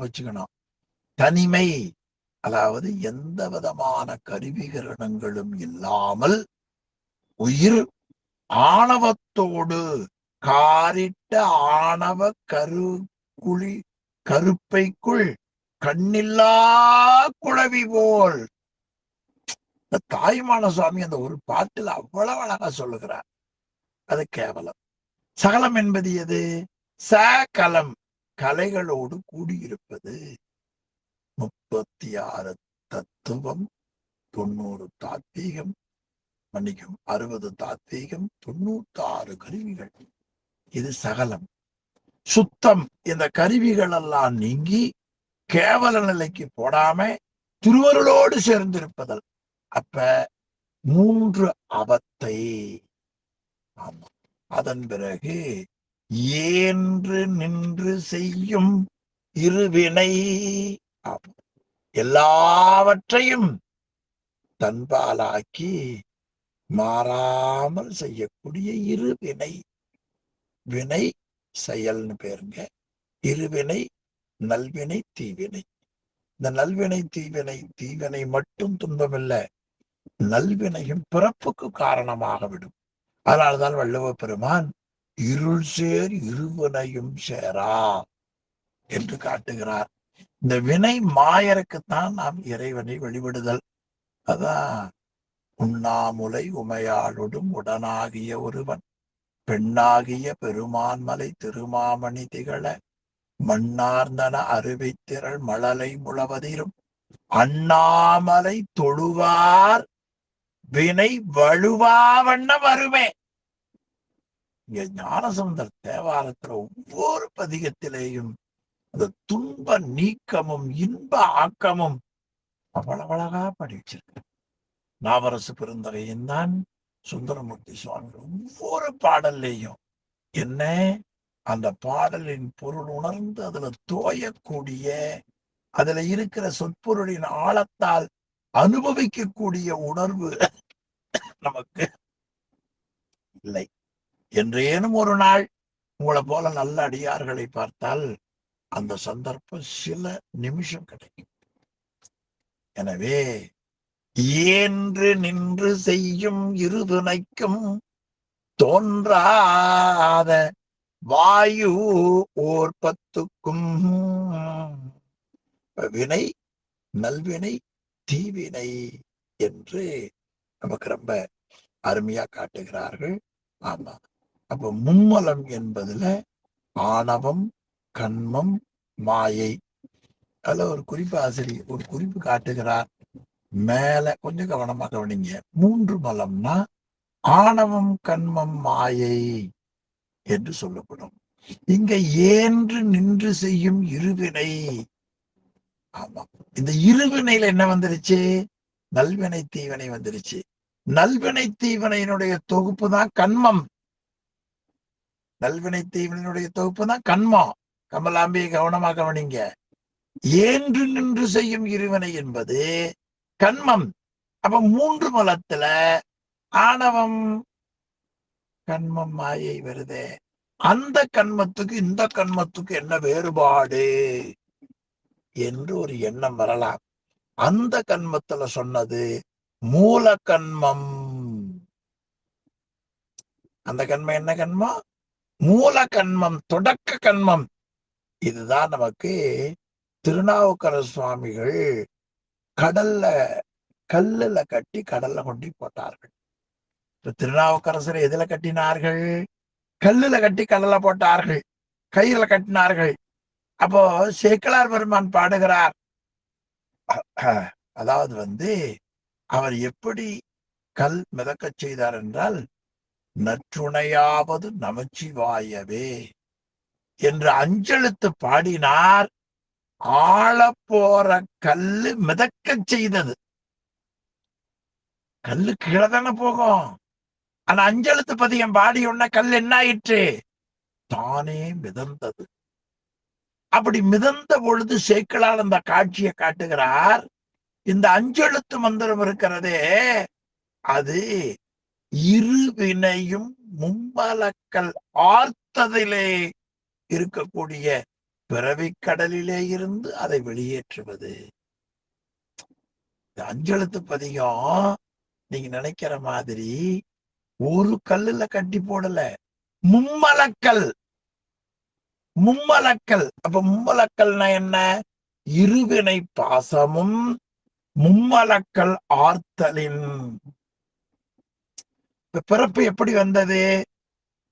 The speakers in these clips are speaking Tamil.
வச்சுக்கணும். தனிமை, அதாவது எந்த விதமான கருவிகரணங்களும் இல்லாமல் உயிர் ஆணவத்தோடு காரிட்ட ஆணவ கருப்பைக்குள் கண்ணில்லா குழவி போல். இந்த தாயுமான சுவாமி அந்த ஒரு பாட்டுல அவ்வளவு அழகா சொல்லுகிறார். அது கேவலம். சகலம் என்பது எது? சகலம், கலைகளோடு கூடியிருப்பது. 36 தத்துவம், 90 தாத்வீகம், மன்னிக்கும் 60 தாத்வீகம், 96 கருவிகள். இது சகலம். சுத்தம், இந்த கருவிகள் எல்லாம் நீங்கி கேவல நிலைக்கு போடாம திருவருளோடு சேர்ந்திருப்பதல். அப்ப 3 அவத்தை. ஆமா. அதன் பிறகு ஏன்று நின்று செய்யும் இருவினை, எல்லாவற்றையும் தன்பாலாக்கி மாறாமல் செய்யக்கூடிய இருவினை. வினை செயல்னு பேருங்க. இருவினை, நல்வினை, தீவினை. இந்த நல்வினை தீவினை மட்டும் துன்பமில்லை, நல்வினையும் பிறப்புக்கு காரணமாக விடும். அதனால்தான் வள்ளுவ பெருமான் இருள் சேர் இருவினையும் சேரா என்று காட்டுகிறார். இந்த வினை மாயருக்குத்தான் நாம் இறைவனை வழிபடுதல். அதான் உண்ணாமுலை உமையாளொடும் உடனாகிய ஒருவன் பெண்ணாகிய பெருமான்மலை திருமாமணி திகழ மண்ணார்ந்தன அருவித்திரள் மழலை முழவதிரும் அண்ணாமலை தொழுவார் வினை வலுவாவண்ண வருமே. இங்க ஞானசம்பந்தர் தேவாரத்துல ஒவ்வொரு பதிகத்திலேயும் அந்த துன்ப நீக்கமும் இன்ப ஆக்கமும் அவ்வளவு அழகா படிச்சிருக்க. நாவரசு பெருந்தகையின் தான் சுந்தரமூர்த்தி சுவாமி ஒவ்வொரு பாடல்லையும் என்ன அந்த பாடலின் பொருள் உணர்ந்து அதுல தோயக்கூடிய, அதுல இருக்கிற சொற்பொருளின் ஆழத்தால் அனுபவிக்கக்கூடிய உணர்வு நமக்கு இல்லை. என்றேனும் ஒரு நாள் உங்களை போல நல்ல அடியார்களை பார்த்தால் அந்த சந்தர்ப்பம் சில நிமிஷம் கிடைக்கும். எனவே ஏன்று நின்று செய்யும் இருதுணைக்கும் தோன்றாத வாயு ஓர் 10க்கும் வினை, நல்வினை, தீவினை என்று நமக்கு ரொம்ப அருமையா காட்டுகிறார்கள். ஆமா, அப்ப மும்மலம் என்பதுல ஆணவம், கண்மம், மாயை. அதுல ஒரு குறிப்பு ஆசிரியர் ஒரு குறிப்பு காட்டுகிறார். மேல கொஞ்சம் கவனமா கவனிங்க. 3 மலம்னா ஆணவம், கண்மம், மாயை என்று சொல்லப்படும். இங்க ஏன்று நின்று செய்யும் இருவினை. ஆமா, இந்த இருவினையில என்ன வந்துருச்சு? நல்வினை தீவினை வந்துருச்சு. நல்வினை தீவினையினுடைய தொகுப்பு தான் கண்மம். நல்வினை தீவினையினுடைய தொகுப்பு தான் கண்மம். கமலாம்பியை கவனமா கவனிங்க. ஏன்று நின்று செய்யும் இருவினை என்பது கண்மம். அப்ப 3 மலத்துல ஆணவம், கண்மம், மாயை வருதே. அந்த கண்மத்துக்கு இந்த கண்மத்துக்கு என்ன வேறுபாடு என்று ஒரு எண்ணம் வரலாம். அந்த கண்மத்துல சொன்னது மூல கண்மம். அந்த கண்மம் என்ன கண்மம்? மூல கண்மம், தொடக்க கண்மம். இதுதான் நமக்கு திருநாவுக்கரசு சுவாமிகள் கல்லுல கட்டி கடல்ல கொண்டு போட்டார்கள். திருநாவுக்கரசரை எதுல கட்டினார்கள்? கல்லுல கட்டி கடல்ல போட்டார்கள், கயிறுல கட்டினார்கள். அப்போ சேக்கிழார் பெருமான் பாடுகிறார். அதாவது அவர் எப்படி கல் மிதக்க செய்தார் என்றால், நற்றுணையாவது நமச்சிவாயவே என்று அஞ்செழுத்து பாடினார். ஆழ போற கல்லு மிதக்க செய்தது. கல்லு கீழே தானே போகும். ஆனா அஞ்செழுத்து பதியம் பாடி உடனே கல் என்ன ஆயிற்று? தானே மிதந்தது. அப்படி மிதந்த பொழுது சேக்கிழார் அந்த காட்சியை காட்டுகிறார். இந்த அஞ்செழுத்து மந்திரம் இருக்கிறதே, அது இருவினையும் மும்மலக்கல் ஆர்த்ததிலே இருக்கக்கூடிய பிறவிக்கடலிலே இருந்து அதை வெளியேற்றுவது. அஞ்செழுத்து பதிகம் நீங்க நினைக்கிற மாதிரி ஒரு கல்லுல கட்டி போடல, மும்மலக்கல். மும்மலக்கல். அப்ப மும்மலக்கல்னா என்ன? இருவினை பாசமும் மும்மலக்கல் ஆர்த்தலின். பிறப்பு எப்படி வந்தது?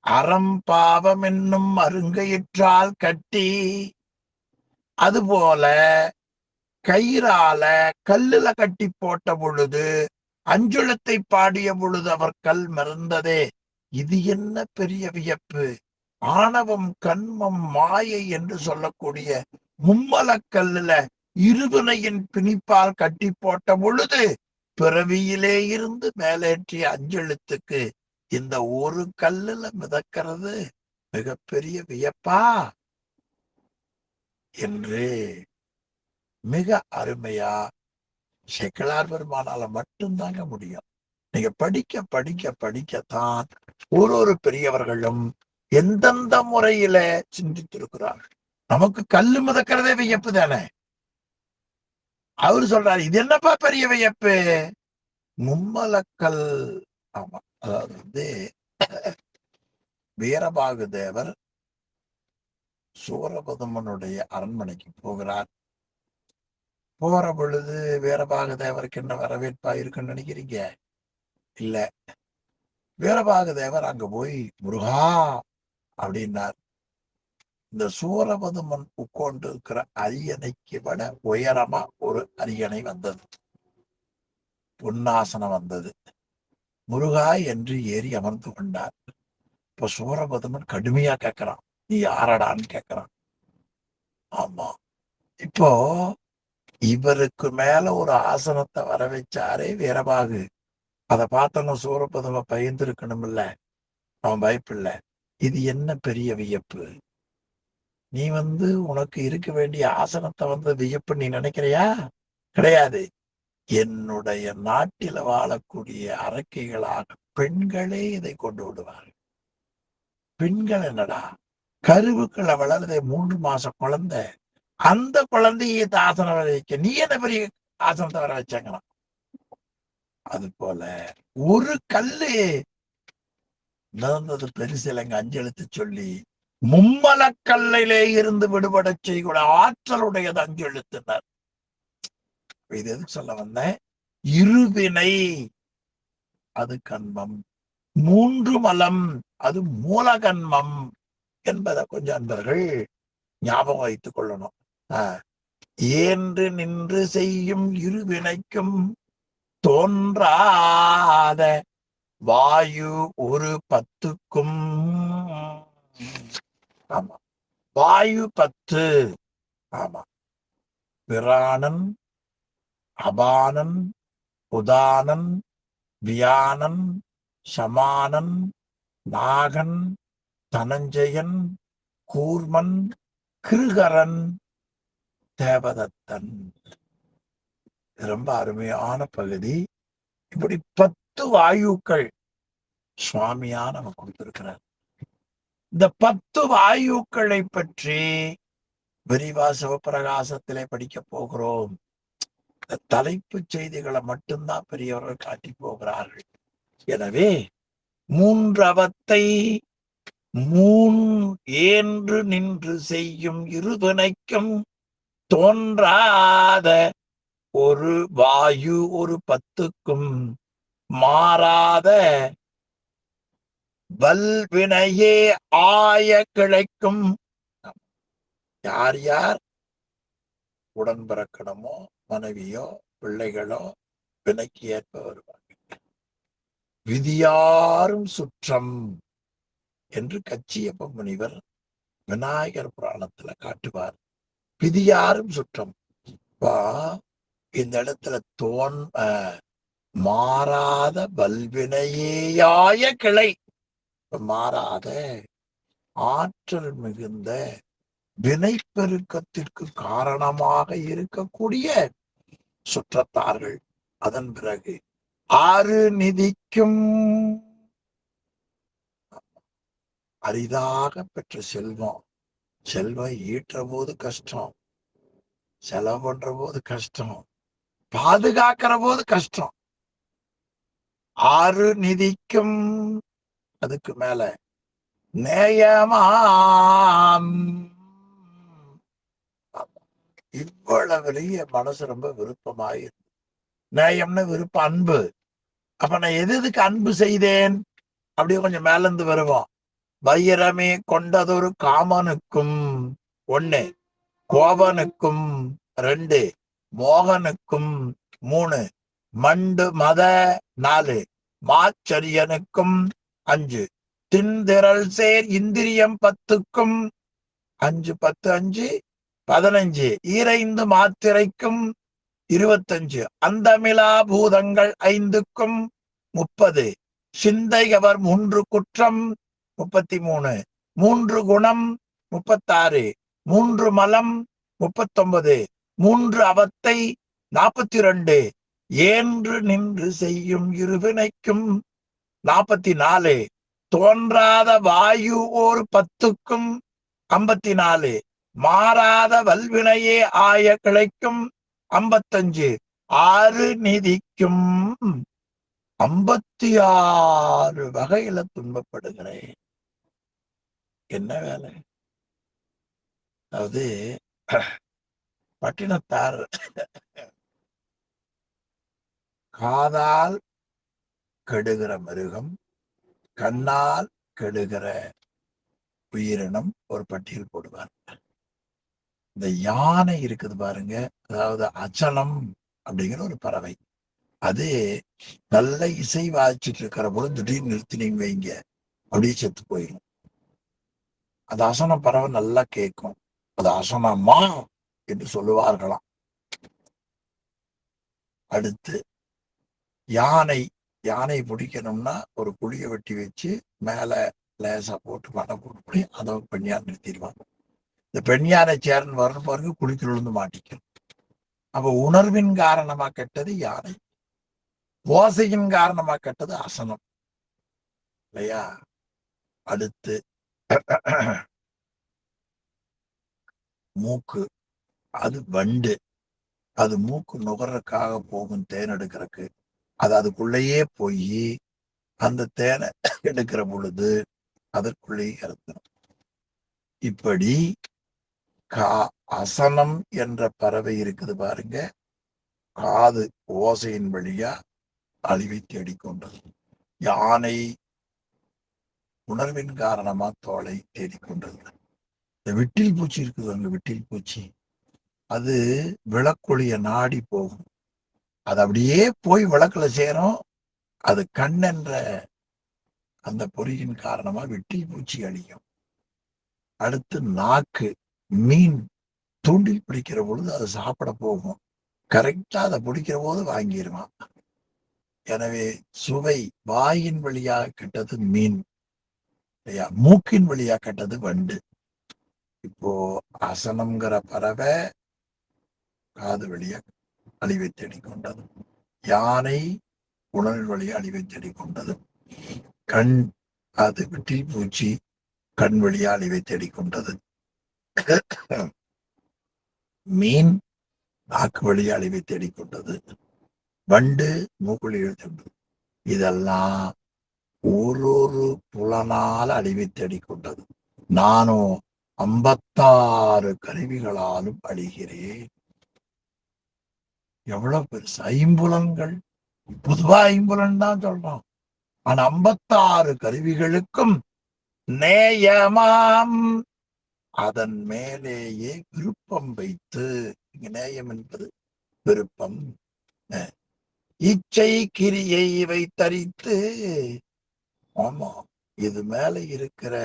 அறம் பாவம் என்னும் அருங்கயிற்றால் கட்டி, அதுபோல கயிறால கல்லுல கட்டி போட்ட பொழுது அஞ்செழுத்தை பாடிய பொழுது அவர் கல் மறந்ததே. இது என்ன பெரிய வியப்பு! ஆணவம் கண்மம் மாயை என்று சொல்லக்கூடிய மும்மலக்கல்லுல இருவினையின் பிணிப்பால் கட்டி போட்ட பொழுது பிறவியிலே இருந்து மேலேற்றிய அஞ்செழுத்துக்கு இந்த ஒரு கல்லுல மிதக்கிறது மிகப்பெரிய வியப்பா என்று மிக அருமையா சேக்கிழார் பெருமானால மட்டும்தாங்க முடியும். நீங்க படிக்க படிக்க படிக்கத்தான் ஒரு பெரியவர்களும் எந்தெந்த முறையில சிந்தித்திருக்கிறார்கள். நமக்கு கல்லு மிதக்கிறதே வியப்பு தானே. அவரு சொல்றாரு, இது என்னப்பா பெரிய வியப்பு? மும்மலக்கல். ஆமா, அதாவது வீரபாகு தேவர் சூரபதுமனுடைய அரண்மனைக்கு போகிறார். போற பொழுது வீரபாகு தேவருக்கு என்ன வரவேற்பா இருக்குன்னு நினைக்கிறீங்க? இல்ல. வீரபாகு தேவர் அங்க போய் முருகா அப்படின்னார். இந்த சூரபதுமன் உட்கொண்டு இருக்கிற அரியணைக்கு விட உயரமா ஒரு அரியணை வந்தது, பொன்னாசனம் வந்தது. முருகா என்று ஏறி அமர்ந்து கொண்டார். இப்ப சூரபதுமன் கடுமையா கேட்கிறான், நீ யாரடான்னு கேட்கிறான். ஆமா, இப்போ இவருக்கு மேல ஒரு ஆசனத்தை வர வச்சாரே வீரபாகு. அதை பார்த்தோன்னு சூரபதும பயந்து இருக்கணும் இல்ல, அவன் பயப்பில்ல. இது என்ன பெரிய வியப்பு! நீ உனக்கு இருக்க வேண்டிய ஆசனத்தை வியப்பு நீ நினைக்கிறியா? கிடையாது. என்னுடைய நாட்டில வாழக்கூடிய அரக்கைகளாக பெண்களே இதை கொண்டு விடுவார்கள். பெண்கள் என்னடா, கருவுக்குள்ள வளர்ந்த 3 மாச குழந்தை, அந்த குழந்தைய ஆசனம் வர வைக்க நீ என்ன பெரிய ஆசனத்தை வர வச்சாங்களாம். அது போல ஒரு கல்லு நடந்தது பெருசிலங்க அஞ்செழுத்து சொல்லி மும்மலக்கல்லிலே இருந்து விடுபட செய்யக்கூடிய ஆற்றலுடையது அஞ்செழுத்தினர். இது எதுக்கு சொல்ல வந்தேன்? இருவினை அது கண்மம், 3 மலம் அது மூலகன்மம் என்பதை கொஞ்சம் அன்பர்கள் ஞாபகம் வைத்துக் கொள்ளணும். ஏன்று நின்று செய்யும் இருவினைக்கும் தோன்றாத வாயு ஒரு 10க்கும். ஆமா, வாயு 10. ஆமா, பிராணன், அபானன், உதானன், வியானன், சமானன், நாகன், தனஞ்சயன், கூர்மன், கிருகரன், தேவதத்தன். ரொம்ப அருமையான பகுதி. இப்படி 10 வாயுக்கள் சுவாமியா நமக்கு கொடுத்திருக்கிறார். இந்த 10 வாயுக்களை பற்றி விரிவா சிவப்பிரகாசத்திலே படிக்க போகிறோம். இந்த தலைப்பு செய்திகளை மட்டும்தான் பெரியவர்கள் காட்டி போகிறார்கள். எனவே 3 அவத்தை ஏன்று நின்று செய்யும் இருவினைக்கும் தோன்றாத ஒரு வாயு ஒரு 10க்கும் மாறாத வல்வினையே ஆய கிளைக்கும். யார் யார் உடன் பிறக்கணுமோ, மனைவியோ பிள்ளைகளோ வினைக்கு ஏற்ப வருவாங்க. விதியாரும் சுற்றம் என்று கச்சியப்ப முனிவர் விநாயகர் புராணத்துல காட்டுவார். விதியாரும் சுற்றம். இந்த இடத்துல மாறாத வல்வினையேயாய கிளை, மாறாத ஆற்றல் மிகுந்த வினைப்பெருக்கத்திற்கு காரணமாக இருக்கக்கூடிய சுற்றத்தார்கள். அதன் பிறகு 6 நிதிக்கும் அரிதாக பெற்ற செல்வம், செல்வம் ஈட்டுற போது கஷ்டம், செலவு பண்ற போது கஷ்டம், பாதுகாக்கிற போது கஷ்டம். ஆறு நிதிக்கும் அதுக்கு மேல நேயமாம். இவ்வளவுலயே மனசு ரொம்ப விருப்பமாயிரு. நேயம்னு விருப்பம், அன்பு. அப்ப நான் எதுக்கு அன்பு செய்தேன்? அப்படியே கொஞ்சம் மேல இருந்து வருவோம். வைரமே கொண்டதொரு காமனுக்கும் 1, கோபனுக்கும் 2, மோகனுக்கும் 3, மண்டு மத 4, மாச்சரியனுக்கும் 5, தின்திரள் சேர் இந்திரியம் 10க்கும் 5 10 5 15, ஈரைந்து மாத்திரைக்கும் 25, அந்தமிலா பூதங்கள் 5க்கும் 30, சிந்தையவர் 3 குற்றம் 33, 3 குணம் 36, 3 மலம் 39, 3 அவத்தை 42, ஏன்று நின்று செய்யும் இருவினைக்கும் 44, தோன்றாத வாயு ஓர் 10க்கும் 54, மாறாத வல்வினையே ஆய கிளைக்கும் 55, 6 நிதிக்கும் 56 வகையில துன்பப்படுகிறேன். என்ன வேலை? அதாவது பட்டினத்தார் காதால் கெடுகிற மிருகம், கண்ணால் கெடுகிற உயிரினம் ஒரு பட்டியல் போடுவார். இந்த யானை இருக்குது பாருங்க, அதாவது அச்சனம் அப்படிங்கிற ஒரு பறவை. அது நல்ல இசை வாய்ச்சிட்டு இருக்கிற போது திடீர்னு நிறுத்தினீங்க வைங்க, அப்படியே செத்து போயிடும். அது அசன பறவை நல்லா கேட்கும். அது அசனமா என்று சொல்லுவார்களாம். அடுத்து யானை பிடிக்கணும்னா ஒரு குழியை வெட்டி வச்சு மேல லேசா போட்டு வடை போட்டு அதை பெண்யார் நிறுத்திடுவாங்க. இந்த பெண்யானை சேர்ந்து வரணும் பாருங்க, குழிக்குள் விழுந்து மாட்டிக்கும். அப்ப உணர்வின் காரணமா கெட்டது யானை, ஓசையின் காரணமா கெட்டது அசனம் இல்லையா? அடுத்து மூக்கு, அது வண்டு. அது மூக்கு நுகர்றதுக்காக போகும் தேன் எடுக்கிறதுக்கு. அது அதுக்குள்ளேயே போய் அந்த தேனை எடுக்கிற பொழுது அதற்குள்ளேயே இறந்துடும். இப்படி அசனம் என்ற பறவை இருக்குது பாருங்க, காது ஓசையின் வழியா அழிவை தேடிக்கொண்டது. யானை உணர்வின் காரணமா தோலை தேடிக்கொண்டது. இந்த விட்டில் பூச்சி இருக்குது அங்க, விட்டில் பூச்சி அது விளக்கொளிய நாடி போகும். அது அப்படியே போய் விளக்குல சேரும். அது கண் என்ற அந்த பொறியின் காரணமா விட்டில் பூச்சி அழியும். அடுத்து நாக்கு, மீன் தூண்டில் பிடிக்கிற பொழுது அது சாப்பிட போகும். கரெக்டா அதை பிடிக்கிற போது வாங்கிடுவான். எனவே சுவை வாயின் வழியாக கெட்டது மீன், மூக்கின் வழியா கெட்டது வண்டு. இப்போ அசனம்ங்கிற பறவை காது வழியா அழிவை தேடிக்கொண்டது, யானை உணல் வழியா அழிவை தேடிக்கொண்டது, கண் அது விட்டில் பூச்சி கண் வழியா அழிவை தேடிக்கொண்டது, மீன் நாக்கு வழியா அழிவை தேடிக்கொண்டது, வண்டு மூக்குழி எழுத்தது. இதெல்லாம் ஒரு புலனால அழிவை தேடிக்கொண்டது. நானும் 56 கருவிகளாலும் அழிகிறேன். எவ்வளவு பெருசு! ஐம்புலன்கள், பொதுவா ஐம்புலன் தான் சொல்றோம். ஆனா 56 கருவிகளுக்கும் நேயமாம், அதன் மேலேயே விருப்பம் வைத்து. இங்க நேயம் என்பது விருப்பம். இச்சை கிரியை வைத்தரித்து. ஆமா, இது மேல இருக்கிற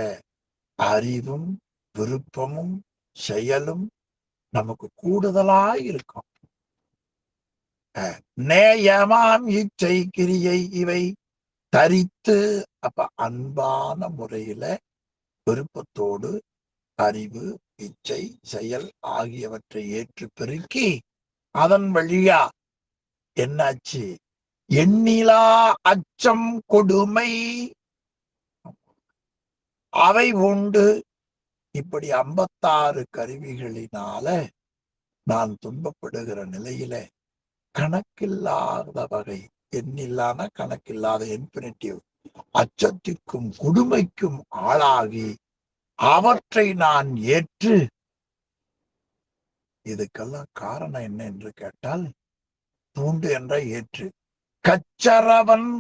அறிவும் விருப்பமும் செயலும் நமக்கு கூடுதலா இருக்கும். நேயமாம் இச்சை கிரியை இவை தரித்து. அப்ப அன்பான முறையில விருப்பத்தோடு அறிவு, இச்சை, செயல் ஆகியவற்றை ஏற்று பெருக்கி அதன் வழியா என்னாச்சு? எண்ணிலா அச்சம் கொடுமை அவை உண்டு. இப்படி 56 கருவிகளினால நான் துன்பப்படுகிற நிலையில கணக்கில்லாத வகை, எண்ணில்லாத கணக்கில்லாத இன்ஃபினிட்டிவ் அச்சத்திற்கும் கொடுமைக்கும் ஆளாகி அவற்றை நான் ஏற்று, இதுக்கெல்லாம் காரணம் என்ன என்று கேட்டால், தூண்டு என்ற ஏற்று கச்சரவன்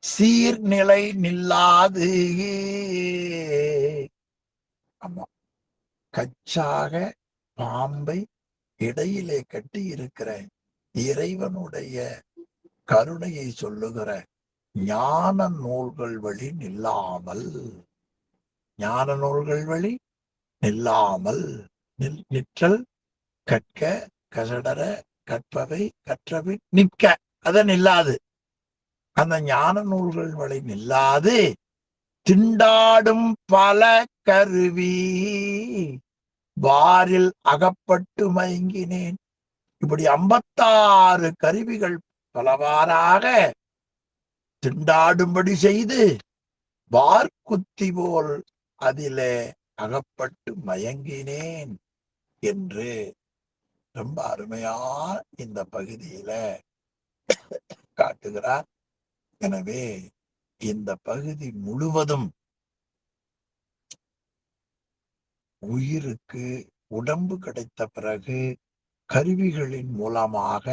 சீர்நிலை நில்லாது. ஆமா, கச்சாக பாம்பை இடையிலே கட்டி இருக்கிற இறைவனுடைய கருணையை சொல்லுகிற ஞான நூல்கள் வழி நில்லாமல், ஞான நூல்கள் வழி நில்லாமல், நிற்றல் கற்க கசடர கற்பவை கற்றவை நிற்க, அத நில்லாது, அந்த ஞான நூல்கள் வழி நில்லாது திண்டாடும் பல கருவி வாரில் அகப்பட்டு மயங்கினேன். இப்படி 56 கருவிகள் பலவாறாக திண்டாடும்படி செய்து வார்குத்தி போல் அதிலே அகப்பட்டு மயங்கினேன் என்று ரொம்ப அருமையா இந்த பகுதியில காட்டுகிறார். எனவே இந்த பகுதி முழுவதும் உயிருக்கு உடம்பு கிடைத்த பிறகு கருவிகளின் மூலமாக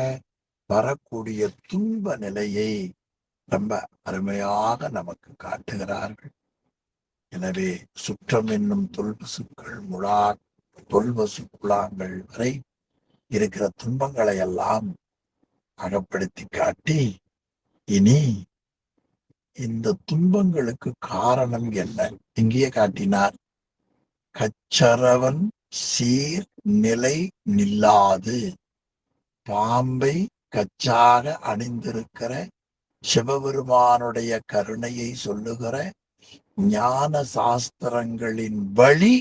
வரக்கூடிய துன்ப நிலையை ரொம்ப அருமையாக நமக்கு காட்டுகிறார்கள். எனவே சுற்றம் என்னும் தொல்வசு குழாங்கள் வரை இருக்கிற துன்பங்களை எல்லாம் அகப்படுத்தி காட்டி, இனி இந்த துன்பங்களுக்கு காரணம் என்ன இங்கேயே காட்டினார். கச்சரவன் சீர் நிலை நில்லாது, பாம்பை கச்சாக அணிந்திருக்கிற சிவபெருமானுடைய கருணையை சொல்லுகிற ஞான சாஸ்திரங்களின் வழி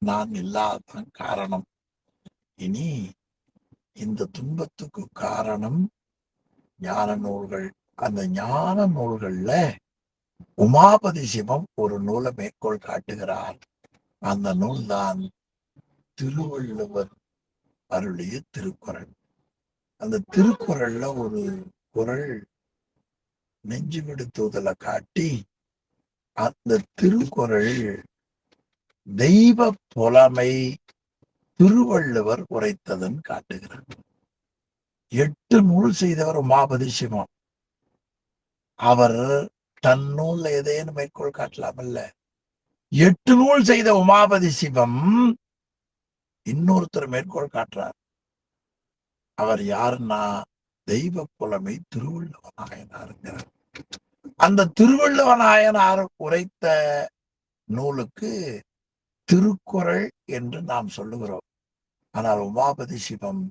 நான் இல்லாத காரணம். இனி இந்த துன்பத்துக்கு காரணம் ஞான நூல்கள். அந்த ஞான நூல்கள்ல உமாபதி சிவம் ஒரு நூலை மேற்கோள் காட்டுகிறார். அந்த நூல் தான் திருவள்ளுவர் அருளிய திருக்குறள். அந்த திருக்குறள்ல ஒரு குறள் நெஞ்சு விடுத்துதலை காட்டி, அந்த திருக்குறள் தெய்வ புலமை திருவள்ளுவர் உரைத்ததன் காட்டுகிறார். 8 நூல் செய்தவர் உமாபதி சிவம். அவர் தன் நூல் ஏதேனும் மேற்கோள் காட்டலாமல்ல. 8 நூல் செய்த உமாபதி சிவம் இன்னொருத்தர் மேற்கோள் காட்டுறார். அவர் யாருன்னா தெய்வ புலமை திருவள்ளுவ நாயனாருங்கிறார். அந்த திருவள்ளுவ நாயனார் உரைத்த நூலுக்கு திருக்குறள் என்று நாம் சொல்லுகிறோம். ஆனால் உமாபதி சிவம்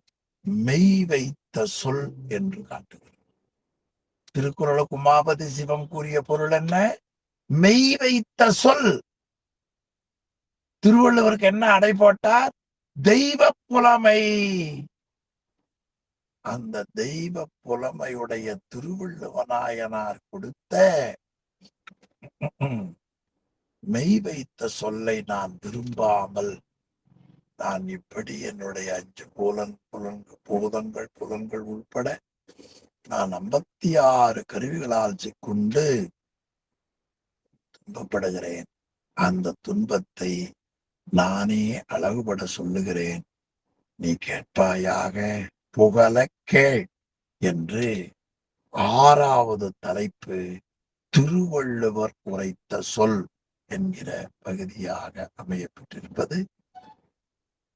மெய் வைத்த சொல் என்று காட்டுகிறார். திருக்குறளுக்கு உமாபதி சிவம் கூறிய பொருள் என்ன? மெய் வைத்த சொல். திருவள்ளுவருக்கு என்ன அடை போட்டார்? தெய்வ புலமை. அந்த தெய்வ புலமையுடைய திருவள்ளுவநாயனார் கொடுத்த மெய் வைத்த சொல்லை நான் விரும்பாமல், நான் இப்படி என்னுடைய 5 புலன்கள் உட்பட நான் 56 கருவிகளால் கொண்டு துன்பப்படுகிறேன். அந்த துன்பத்தை நானே அழகுபட சொல்லுகிறேன், நீ கேட்பாயாக, புகழ கேள் என்று 6வது தலைப்பு திருவள்ளுவர் உரைத்த சொல் என்கிற பகுதியாக அமையப்பட்டிருப்பது.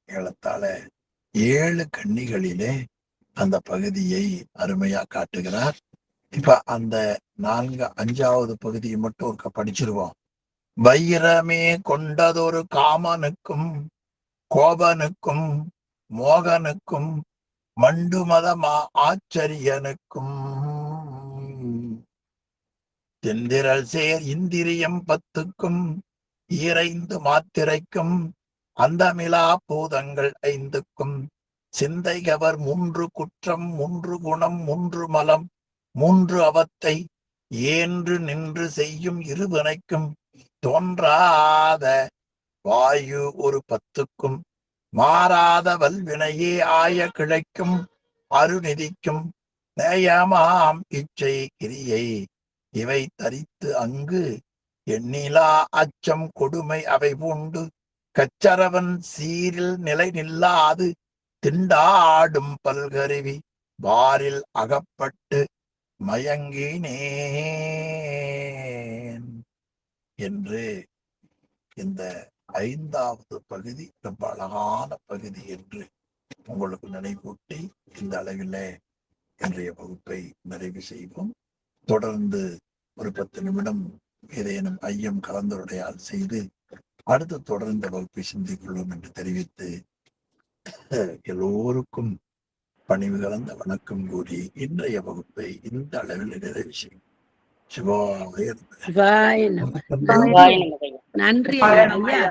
ஏறத்தாழ 7 கன்னிகளிலே அந்த பகுதியை அருமையா காட்டுகிறார். இப்ப அந்த 5வது பகுதியை மட்டும் ஒருக்க படிச்சிருவோம். வைரமே கொண்டதொரு காமனுக்கும் கோபனுக்கும் மோகனுக்கும் மண்டுமதமா ஆச்சரியனுக்கும் தெந்திரல் சேர் இந்திரியம் 10க்கும் ஈரைந்து மாத்திரைக்கும் அந்தமிலா பூதங்கள் 5க்கும் சிந்தைகவர் 3 குற்றம் 3 குணம் 3 மலம் 3 அவத்தை ஏன்று நின்று செய்யும் இருவினைக்கும் தோன்றாத வாயு ஒரு 10க்கும் மாறாத வல்வினையே ஆய கிளைக்கும் அருநிதிக்கும் நேயமாம் இச்சை கிரியை இவை தரித்து அங்கு எண்ணிலா அச்சம் கொடுமை அவை பூண்டு கச்சரவன் சீரில் நிலை நில்லாது திண்டாடும் பல்கருவி வாரில் அகப்பட்டு மயங்கினேன் என்று இந்த 5வது பகுதி ரொம்ப அழகான பகுதி என்று உங்களுக்கு நினைவூட்டி இந்த அளவில் இன்றைய வகுப்பை நிறைவு செய்வோம். தொடர்ந்து ஒரு 10 நிமிடம் ஏதேனும் ஐயம் கலந்துரையால் செய்து அடுத்து தொடர்ந்த வகுப்பை சிந்திக்கொள்ளும் என்று தெரிவித்து எல்லோருக்கும் பணிவு கலந்த வணக்கம் கூறி இன்றைய வகுப்பை இந்த அளவில் நிறைவு செய்யும். சிவாய நன்றி ஐயா.